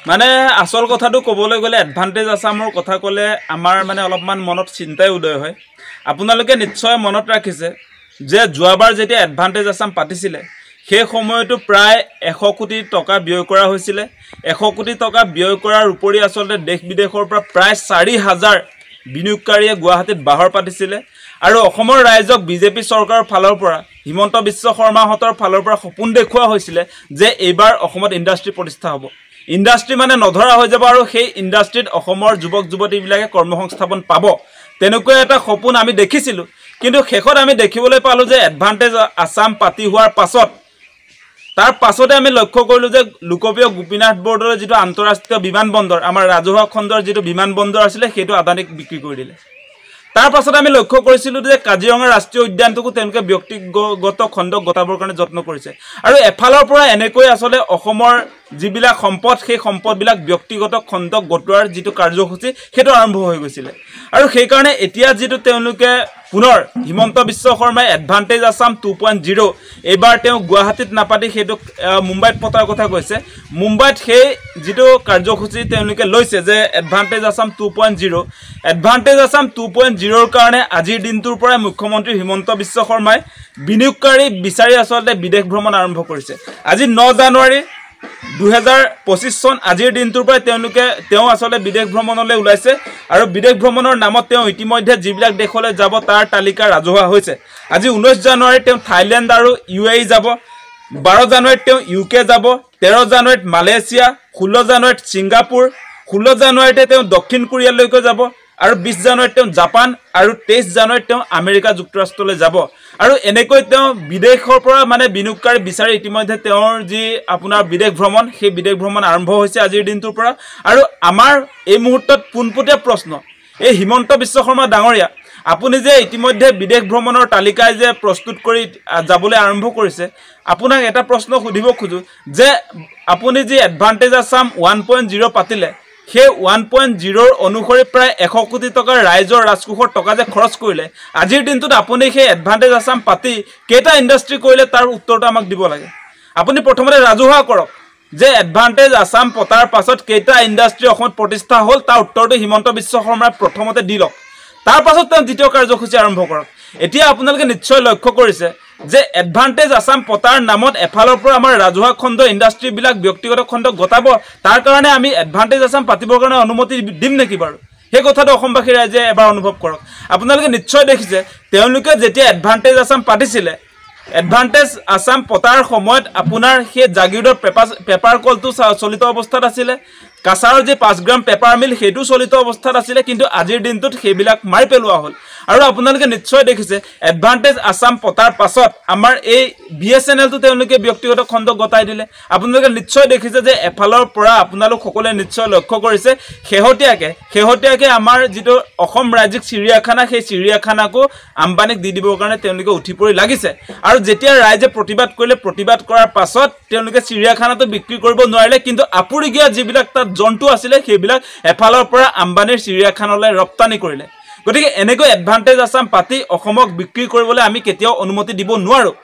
মানে আসল কথাটো ক'বলৈ গ'লে এডভান্টেজ আসামৰ কথা ক'লে আমাৰ মানে অলপমান মনত চিন্তাই উদয় হয়। আপোনালোকে নিশ্চয় মনত ৰাখিছে যে যোৱাবাৰ যেতিয়া এডভান্টেজ আসাম পাতিছিলে সেই সময়তো প্ৰায় 100 কোটি টকা ব্যয় কৰা হৈছিল। 100 কোটি টকা ব্যয় কৰাৰ উপৰি আসলতে দেশ বিদেশৰ পৰা প্ৰায় 4000 বিনিয়োগকাৰীয়ে গুৱাহাটীত বাহৰ পাতিছিলে আৰু অসমৰ ৰাইজক বিজেপি চৰকাৰৰ ফালৰ পৰা হিমন্ত বিশ্ব শৰ্মাহঁতৰ ফালৰ পৰা সপোন দেখুওৱা হৈছিল যে এইবাৰ অসমত ইণ্ডাষ্ট্ৰি প্ৰতিষ্ঠা হ'ব। ইণ্ডাষ্ট্ৰি মানে নধৰা হৈ যাব আৰু সেই ইণ্ডাষ্ট্ৰিত অসমৰ যুৱক যুৱতীবিলাকে কৰ্মসংস্থাপন পাব। তেনেকুৱা এটা সপোন আমি দেখিছিলোঁ, কিন্তু শেষত আমি দেখিবলৈ পালোঁ যে এডভান্টেজ আসাম পাতি হোৱাৰ পাছত তাৰ পাছতে আমি লক্ষ্য কৰিলোঁ যে লোকপ্ৰিয় গোপীনাথ বৰদলৈ যিটো আন্তঃৰাষ্ট্ৰীয় বিমানবন্দৰ আমাৰ ৰাজহুৱা খণ্ডৰ যিটো বিমানবন্দৰ আছিলে সেইটো আদানীক বিক্ৰী কৰি দিলে। তাৰ পাছত আমি লক্ষ্য কৰিছিলোঁ যে কাজিৰঙা ৰাষ্ট্ৰীয় উদ্যানটোকো তেওঁলোকে ব্যক্তিগত খণ্ডক গতাবৰ কাৰণে যত্ন কৰিছে আৰু এফালৰ পৰা এনেকৈ আসলে অসমৰ যিবিলাক সম্পদ সেই সম্পদবিলাক ব্যক্তিগত খণ্ডক গটোৱাৰ যিটো কাৰ্যসূচী সেইটো আৰম্ভ হৈ গৈছিলে। আৰু সেইকাৰণে এতিয়া যিটো তেওঁলোকে পুনৰ হিমন্ত বিশ্ব শৰ্মাই এডভান্টেজ আসাম 2.0 এইবাৰ তেওঁ গুৱাহাটীত নাপাতি সেইটো মুম্বাইত পতাৰ কথা কৈছে। মুম্বাইত সেই যিটো কাৰ্যসূচী তেওঁলোকে লৈছে যে এডভান্টেজ আসাম 2.0 এডভান্টেজ আসাম 2.0ৰ কাৰণে আজিৰ দিনটোৰ পৰাই মুখ্যমন্ত্ৰী হিমন্ত বিশ্ব শৰ্মাই বিনিয়োগকাৰী বিচাৰি আসলতে বিদেশ ভ্ৰমণ আৰম্ভ কৰিছে। আজি 9 জানুৱাৰী 2025 চন আজিৰ দিনটোৰ পৰাই তেওঁ আসলে বিদেশ ভ্ৰমণলৈ ওলাইছে আৰু বিদেশ ভ্ৰমণৰ নামত তেওঁ ইতিমধ্যে যিবিলাক দেশলৈ যাব তাৰ তালিকা ৰাজহুৱা হৈছে। আজি 19 জানুৱাৰীত তেওঁ থাইলেণ্ড আৰু UAE যাব, 12 জানুৱাৰীত তেওঁ UK যাব, 13 জানুৱাৰীত মালয়েছিয়া, 16 জানুৱাৰীত ছিংগাপুৰ, 16 জানুৱাৰীতে তেওঁ দক্ষিণ কোৰিয়ালৈকে যাব আৰু 20 জানুৱাৰীত তেওঁ জাপান আৰু 23 জানুৱাৰীত তেওঁ আমেৰিকা যুক্তৰাষ্ট্ৰলৈ যাব। আৰু এনেকৈ তেওঁ বিদেশৰ পৰা মানে বিনিয়োগকাৰী বিচাৰি ইতিমধ্যে তেওঁৰ যি আপোনাৰ বিদেশ ভ্ৰমণ সেই বিদেশ ভ্ৰমণ আৰম্ভ হৈছে আজিৰ দিনটোৰ পৰা। আৰু আমাৰ এই মুহূৰ্তত পোনপটীয়া প্ৰশ্ন, এই হিমন্ত বিশ্ব শৰ্মা ডাঙৰীয়া আপুনি যে ইতিমধ্যে বিদেশ ভ্ৰমণৰ তালিকাই যে প্ৰস্তুত কৰি যাবলৈ আৰম্ভ কৰিছে, আপোনাক এটা প্ৰশ্ন সুধিব খোজো যে আপুনি যি এডভান্টেজ আসাম 1.0 পাতিলে সেই 1.0ৰ অনুসৰি প্ৰায় 100 কোটি টকাৰ ৰাইজৰ ৰাজকোষৰ টকা যে খৰচ কৰিলে, আজিৰ দিনটোত আপুনি সেই এডভান্টেজ আসাম পাতি কেইটা ইণ্ডাষ্ট্ৰি কৰিলে তাৰ উত্তৰটো আমাক দিব লাগে। আপুনি প্ৰথমতে ৰাজহুৱা কৰক যে এডভান্টেজ আসাম পতাৰ পাছত কেইটা ইণ্ডাষ্ট্ৰি অসমত প্ৰতিষ্ঠা হ'ল তাৰ উত্তৰটো হিমন্ত বিশ্ব শৰ্মাই প্ৰথমতে দি লওক। তাৰ পাছত তেওঁ দ্বিতীয় কাৰ্যসূচী আৰম্ভ কৰক। এতিয়া আপোনালোকে নিশ্চয় লক্ষ্য কৰিছে যে এডভান্টেজ আসাম পতাৰ নামত এফালৰ পৰা আমাৰ ৰাজহুৱা খণ্ড ইণ্ডাষ্ট্ৰিবিলাক ব্যক্তিগত খণ্ডক গতাব, তাৰ কাৰণে আমি এডভান্টেজ আসাম পাতিবৰ কাৰণে অনুমতি দিম নেকি বাৰু? সেই কথাটো অসমবাসী ৰাইজে এবাৰ অনুভৱ কৰক। আপোনালোকে নিশ্চয় দেখিছে তেওঁলোকে যেতিয়া এডভান্টেজ আসাম পাতিছিলে, এডভান্টেজ আসাম পতাৰ সময়ত আপোনাৰ সেই জাগিৰোডৰ পেপাৰ কলটো চলিত অৱস্থাত আছিলে, কাছাৰৰ যি 5 গ্ৰাম পেপাৰ মিল সেইটো চলিত অৱস্থাত আছিলে, কিন্তু আজিৰ দিনটোত সেইবিলাক মাৰি পেলোৱা হ'ল। আৰু আপোনালোকে নিশ্চয় দেখিছে এডভান্টেজ আসাম পতাৰ পাছত আমাৰ এই BSNLটো তেওঁলোকে ব্যক্তিগত খণ্ডক গতাই দিলে। আপোনালোকে নিশ্চয় দেখিছে যে এফালৰ পৰা আপোনালোক সকলোৱে নিশ্চয় লক্ষ্য কৰিছে শেহতীয়াকৈ আমাৰ যিটো অসম ৰাজ্যিক চিৰিয়াখানা সেই চিৰিয়াখানাকো আম্বানীক দি দিবৰ কাৰণে তেওঁলোকে উঠি পৰি লাগিছে। আৰু যেতিয়া ৰাইজে প্ৰতিবাদ কৰিলে, প্ৰতিবাদ কৰাৰ পাছত তেওঁলোকে চিৰিয়াখানাটো বিক্ৰী কৰিব নোৱাৰিলে, কিন্তু আপুৰুগীয়া যিবিলাক তাত জন্তু আছিলে সেইবিলাক এফালৰ পৰা আম্বানীৰ চিৰিয়াখানালৈ ৰপ্তানি কৰিলে। গতিকে এনেকৈ এডভান্টেজ আসাম পাতি অসমক বিক্ৰী কৰিবলৈ আমি কেতিয়াও অনুমতি দিব নোৱাৰোঁ।